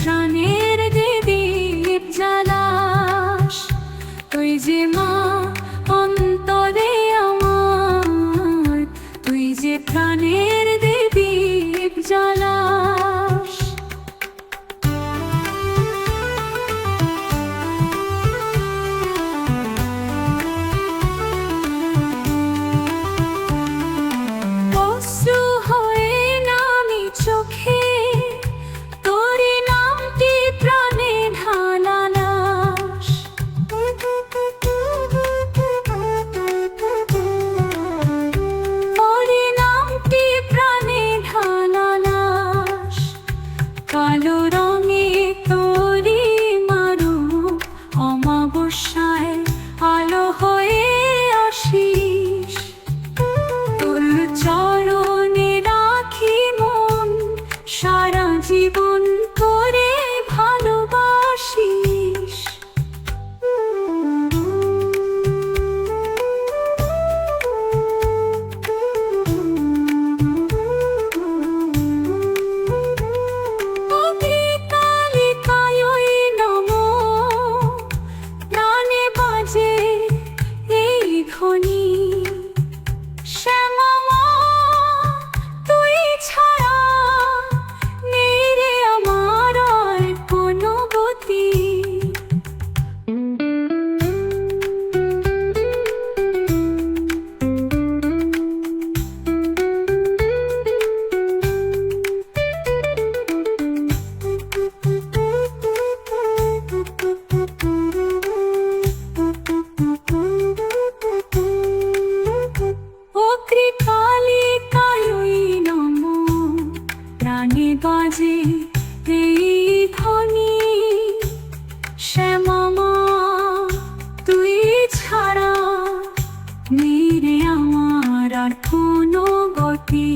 প্রাণের দীপ জ্বালাস, তুই যে মা অন্তরে আমার, তুই যে প্রাণের দীপ জ্বালাস। অশ্রু হয়ে নামি চোখে, তোরে নামটি প্রাণে ঢালাস। তোরে নামটি প্রাণে ঢালাস, কালো রঙে তোরে মারু অমাবস্যায় আলো হয়ে আসিস। তোর চরণে রাখি মন, সারা জীবন করে ভালোবাসিস। অগ্নিতালিকায় নমো, প্রাণে বাজে এই ধ্বনি। শ্যামা মা, তুই ছাড়া নেই রে আমার আর কোনো গতি। অগ্নিতালিকায় নমো, প্রাণে বাজে এই ধ্বনি। শ্যামা মা, তুই ছাড়া নেই রে আমার আর কোনো গতি।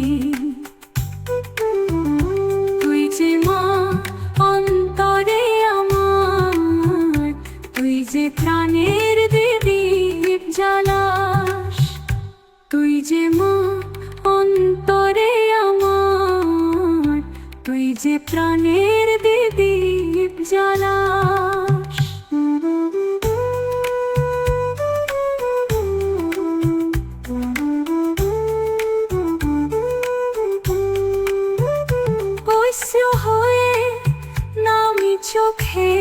তুই যে মা অন্তরে আমার, তুই যে প্রাণের দীপ জ্বালাস, তুই যে মা অন্তরে আমার, তুই যে প্রাণের দীপ জ্বালাস। অশ্রু হয়ে নামি চোখে,